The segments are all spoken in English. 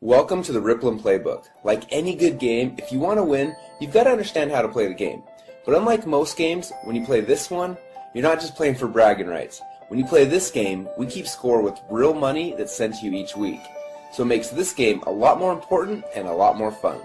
Welcome to the Rippln Playbook. Like any good game, if you want to win, you've got to understand how to play the game. But unlike most games, when you play this one, you're not just playing for bragging rights. When you play this game, we keep score with real money that's sent to you each week. So it makes this game a lot more important and a lot more fun.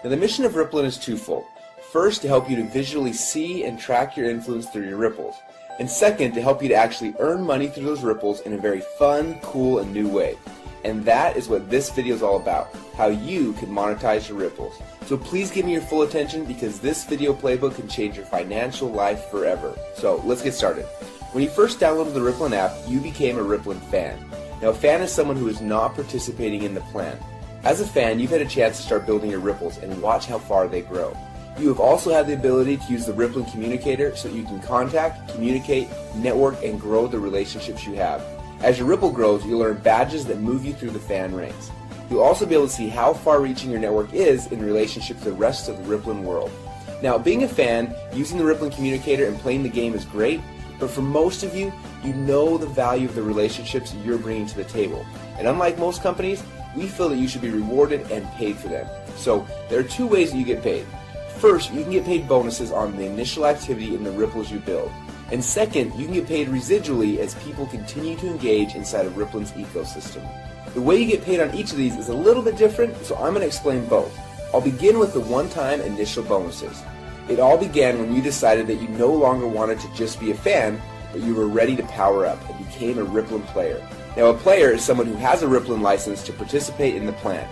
Now the mission of Rippln is twofold. First, to help you to visually see and track your influence through your ripples. And second, to help you to actually earn money through those ripples in a very fun, cool, and new way. And that is what this video is all about, how you can monetize your ripples. So please give me your full attention because this video playbook can change your financial life forever. So let's get started. When you first downloaded the Rippln app, you became a Rippln fan. Now a fan is someone who is not participating in the plan. As a fan, you've had a chance to start building your ripples and watch how far they grow. You have also had the ability to use the Rippln communicator so that you can contact, communicate, network, and grow the relationships you have. As your ripple grows, you'll earn badges that move you through the fan ranks. You'll also be able to see how far-reaching your network is in relationship to the rest of the Rippln world. Now, being a fan, using the Rippln communicator and playing the game is great, but for most of you, you know the value of the relationships you're bringing to the table. And unlike most companies, we feel that you should be rewarded and paid for them. So, there are two ways that you get paid. First, you can get paid bonuses on the initial activity in the ripples you build. And second, you can get paid residually as people continue to engage inside of Rippln's ecosystem. The way you get paid on each of these is a little bit different, so I'm going to explain both. I'll begin with the one-time initial bonuses. It all began when you decided that you no longer wanted to just be a fan, but you were ready to power up and became a Rippln player. Now a player is someone who has a Rippln license to participate in the plan.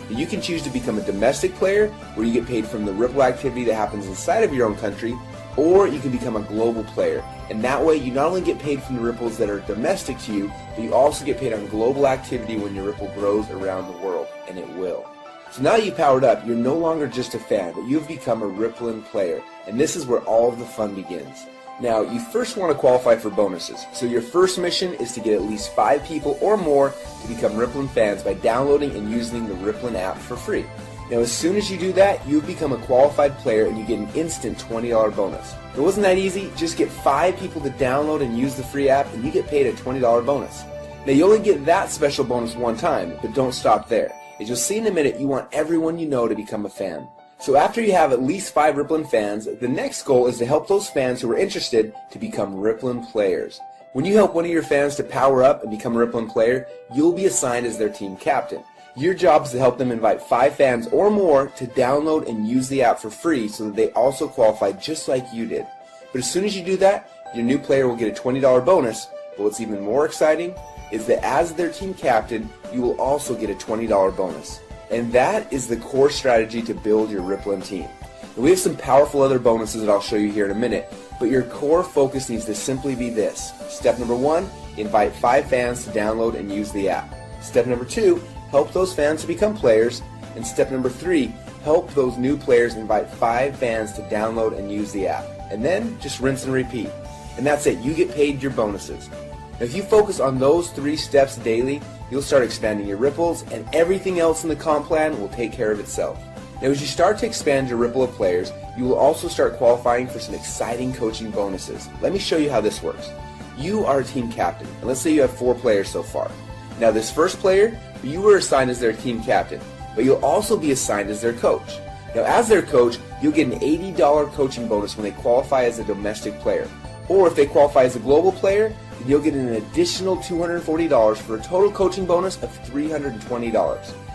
Now, you can choose to become a domestic player, where you get paid from the Ripple activity that happens inside of your own country, or you can become a global player, and that way you not only get paid from the ripples that are domestic to you, but you also get paid on global activity when your ripple grows around the world, and it will. So now you've powered up, you're no longer just a fan, but you've become a Rippln player, and this is where all of the fun begins. Now, you first want to qualify for bonuses, so your first mission is to get at least 5 people or more to become Rippln fans by downloading and using the Rippln app for free. Now as soon as you do that, you become a qualified player and you get an instant $20 bonus. It wasn't that easy, just get 5 people to download and use the free app and you get paid a $20 bonus. Now you only get that special bonus one time, but don't stop there. As you'll see in a minute, you want everyone you know to become a fan. So after you have at least 5 Rippln fans, the next goal is to help those fans who are interested to become Rippln players. When you help one of your fans to power up and become a Rippln player, you'll be assigned as their team captain. Your job is to help them invite 5 fans or more to download and use the app for free so that they also qualify just like you did. But as soon as you do that, your new player will get a $20 bonus, but what's even more exciting is that as their team captain, you will also get a $20 bonus. And that is the core strategy to build your Rippln team. And we have some powerful other bonuses that I'll show you here in a minute, but your core focus needs to simply be this. Step number 1, invite 5 fans to download and use the app. Step number 2, help those fans to become players. And step number 3, help those new players invite 5 fans to download and use the app. And then just rinse and repeat. And that's it, you get paid your bonuses. Now if you focus on those 3 steps daily, you'll start expanding your ripples and everything else in the comp plan will take care of itself. Now as you start to expand your ripple of players, you will also start qualifying for some exciting coaching bonuses. Let me show you how this works. You are a team captain, and let's say you have 4 players so far. Now this first player, you were assigned as their team captain, but you'll also be assigned as their coach. Now as their coach, you'll get an $80 coaching bonus when they qualify as a domestic player. Or if they qualify as a global player, then you'll get an additional $240 for a total coaching bonus of $320.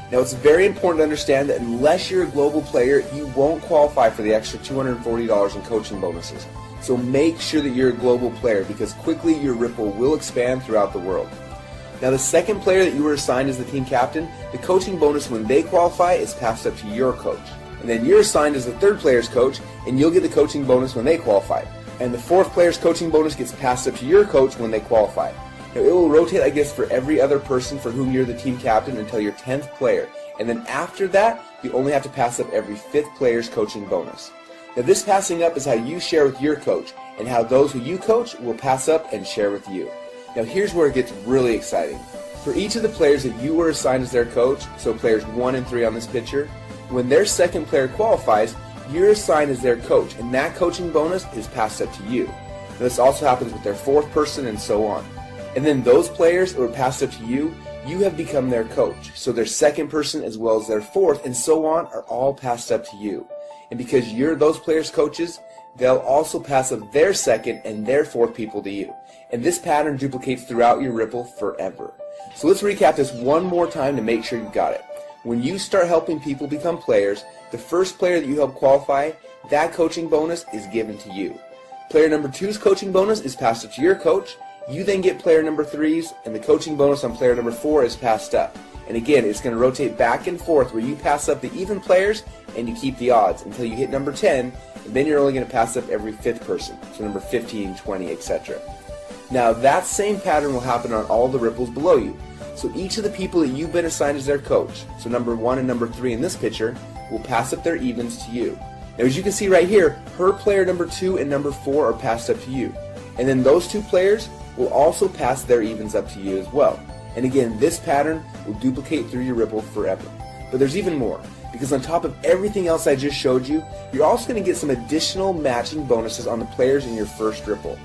Now it's very important to understand that unless you're a global player, you won't qualify for the extra $240 in coaching bonuses. So make sure that you're a global player because quickly your ripple will expand throughout the world. Now the second player that you were assigned as the team captain, the coaching bonus when they qualify is passed up to your coach. And then you're assigned as the third player's coach and you'll get the coaching bonus when they qualify. And the fourth player's coaching bonus gets passed up to your coach when they qualify. Now it will rotate like this for every other person for whom you're the team captain until your 10th player. And then after that, you only have to pass up every 5th player's coaching bonus. Now this passing up is how you share with your coach and how those who you coach will pass up and share with you. Now here's where it gets really exciting. For each of the players that you were assigned as their coach, so players 1 and 3 on this picture, when their second player qualifies, you're assigned as their coach, and that coaching bonus is passed up to you. Now, this also happens with their 4th person and so on. And then those players that were passed up to you, you have become their coach. So their second person as well as their fourth and so on are all passed up to you. And because you're those players' coaches, they'll also pass up their second and their fourth people to you. And this pattern duplicates throughout your Ripple forever. So let's recap this one more time to make sure you got it. When you start helping people become players, the first player that you help qualify, that coaching bonus is given to you. Player number 2's coaching bonus is passed up to your coach. You then get player number 3's, and the coaching bonus on player number 4 is passed up. And again, it's going to rotate back and forth where you pass up the even players and you keep the odds until you hit number 10, and then you're only going to pass up every fifth person, so number 15, 20, etc. Now that same pattern will happen on all the ripples below you. So each of the people that you've been assigned as their coach, so number 1 and number 3 in this picture, will pass up their evens to you. Now as you can see right here, her player number 2 and number 4 are passed up to you. And then those two players will also pass their evens up to you as well. And again, this pattern will duplicate through your Ripple forever. But there's even more, because on top of everything else I just showed you, you're also going to get some additional matching bonuses on the players in your first Ripple.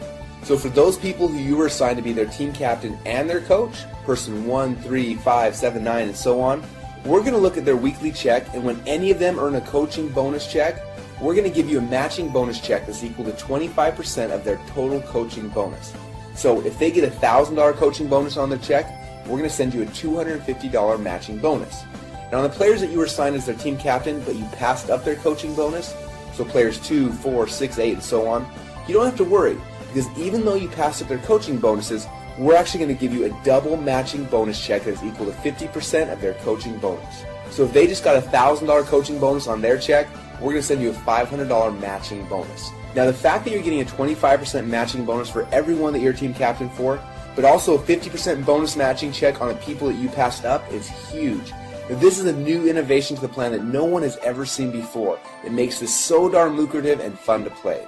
So for those people who you were assigned to be their team captain and their coach, person 1, 3, 5, 7, 9, and so on, we're going to look at their weekly check, and when any of them earn a coaching bonus check, we're going to give you a matching bonus check that's equal to 25% of their total coaching bonus. So if they get a $1,000 coaching bonus on their check, we're going to send you a $250 matching bonus. Now on the players that you were assigned as their team captain, but you passed up their coaching bonus, so players 2, 4, 6, 8, and so on, you don't have to worry, because even though you passed up their coaching bonuses, we're actually going to give you a double matching bonus check that is equal to 50% of their coaching bonus. So if they just got a $1,000 coaching bonus on their check, we're going to send you a $500 matching bonus. Now the fact that you're getting a 25% matching bonus for everyone that you're team captain for, but also a 50% bonus matching check on the people that you passed up is huge. Now, this is a new innovation to the plan that no one has ever seen before. It makes this so darn lucrative and fun to play.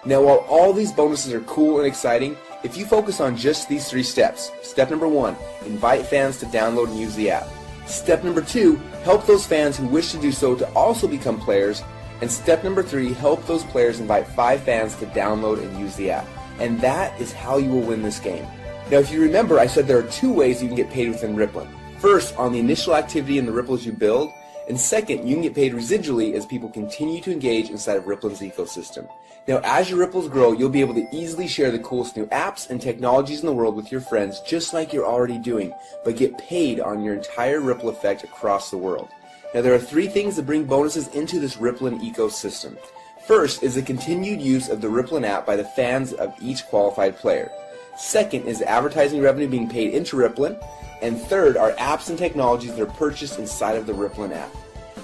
Now while all these bonuses are cool and exciting, if you focus on just these 3 steps, step number 1, invite fans to download and use the app. Step number 2, help those fans who wish to do so to also become players. And step number 3, help those players invite 5 fans to download and use the app. And that is how you will win this game. Now if you remember, I said there are 2 ways you can get paid within Rippln. First, on the initial activity in the ripples you build, and second, you can get paid residually as people continue to engage inside of Rippln's ecosystem. Now as your ripples grow, you'll be able to easily share the coolest new apps and technologies in the world with your friends, just like you're already doing, but get paid on your entire ripple effect across the world. Now there are 3 things that bring bonuses into this Rippln ecosystem. First is the continued use of the Rippln app by the fans of each qualified player. Second is advertising revenue being paid into Rippln. And third are apps and technologies that are purchased inside of the Rippln app.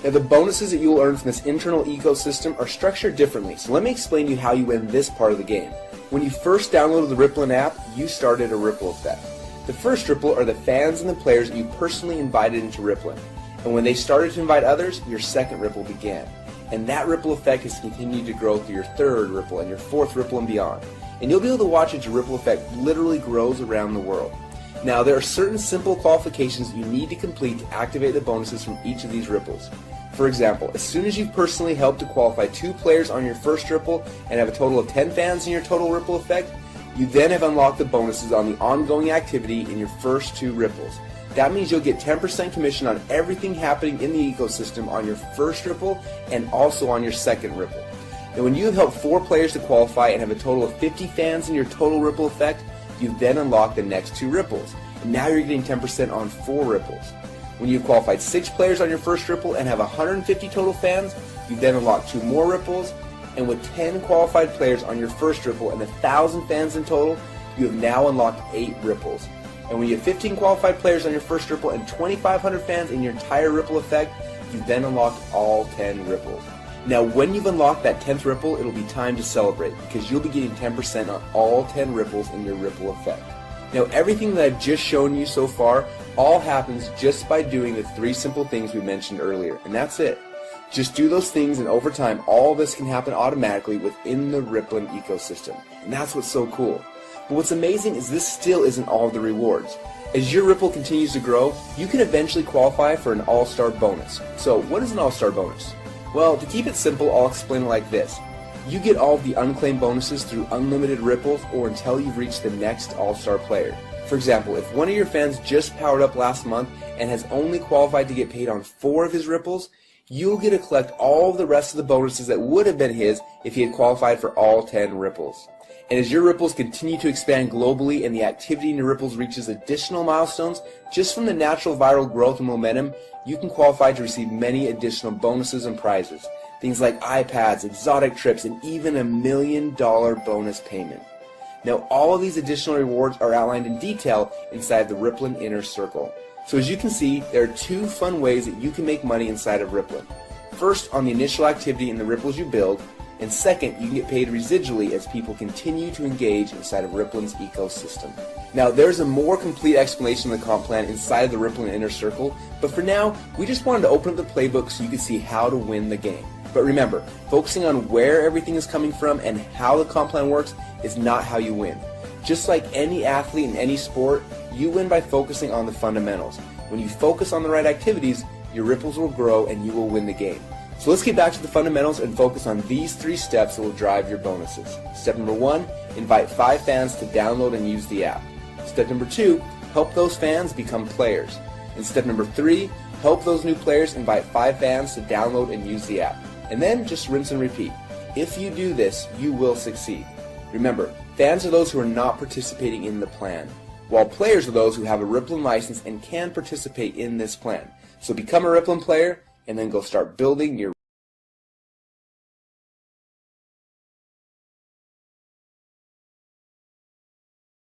Now the bonuses that you will earn from this internal ecosystem are structured differently, so let me explain to you how you win this part of the game. When you first downloaded the Rippln app, you started a ripple effect. The first ripple are the fans and the players that you personally invited into Rippln. And when they started to invite others, your second ripple began. And that ripple effect has continued to grow through your third ripple and your fourth ripple and beyond. And you'll be able to watch as your ripple effect literally grows around the world. Now there are certain simple qualifications you need to complete to activate the bonuses from each of these ripples. For example, as soon as you've personally helped to qualify 2 players on your first ripple and have a total of 10 fans in your total ripple effect, you then have unlocked the bonuses on the ongoing activity in your first 2 ripples. That means you'll get 10% commission on everything happening in the ecosystem on your first ripple and also on your second ripple. Now when you have helped 4 players to qualify and have a total of 50 fans in your total ripple effect, you then unlock the next 2 ripples. And now you're getting 10% on 4 ripples. When you've qualified 6 players on your first ripple and have 150 total fans, you then unlock 2 more ripples. And with 10 qualified players on your first ripple and 1,000 fans in total, you have now unlocked 8 ripples. And when you have 15 qualified players on your first ripple and 2,500 fans in your entire ripple effect, you then unlock all 10 ripples. Now when you've unlocked that 10th ripple, it'll be time to celebrate because you'll be getting 10% on all 10 ripples in your ripple effect. Now everything that I've just shown you so far all happens just by doing the 3 simple things we mentioned earlier, and that's it. Just do those things and over time all this can happen automatically within the Rippln ecosystem, and that's what's so cool. But what's amazing is this still isn't all of the rewards. As your Ripple continues to grow, you can eventually qualify for an all-star bonus. So what is an all-star bonus? Well, to keep it simple, I'll explain it like this. You get all of the unclaimed bonuses through unlimited ripples or until you've reached the next all-star player. For example, if one of your fans just powered up last month and has only qualified to get paid on 4 of his ripples, you'll get to collect all of the rest of the bonuses that would have been his if he had qualified for all 10 ripples. And as your ripples continue to expand globally and the activity in your ripples reaches additional milestones, just from the natural viral growth and momentum, you can qualify to receive many additional bonuses and prizes. Things like iPads, exotic trips, and even $1 million bonus payment. Now, all of these additional rewards are outlined in detail inside the Rippln Inner Circle. So as you can see, there are 2 fun ways that you can make money inside of Rippln. First, on the initial activity in the ripples you build, and second, you can get paid residually as people continue to engage inside of Rippln's ecosystem. Now, there's a more complete explanation of the comp plan inside of the Rippln Inner Circle, but for now, we just wanted to open up the playbook so you could see how to win the game. But remember, focusing on where everything is coming from and how the comp plan works is not how you win. Just like any athlete in any sport, you win by focusing on the fundamentals. When you focus on the right activities, your ripples will grow and you will win the game. So let's get back to the fundamentals and focus on these 3 steps that will drive your bonuses. Step number 1, invite 5 fans to download and use the app. Step number 2, help those fans become players. And step number 3, help those new players invite 5 fans to download and use the app. And then just rinse and repeat. If you do this, you will succeed. Remember, fans are those who are not participating in the plan, while players are those who have a Rippln license and can participate in this plan. So become a Rippln player and then go start building your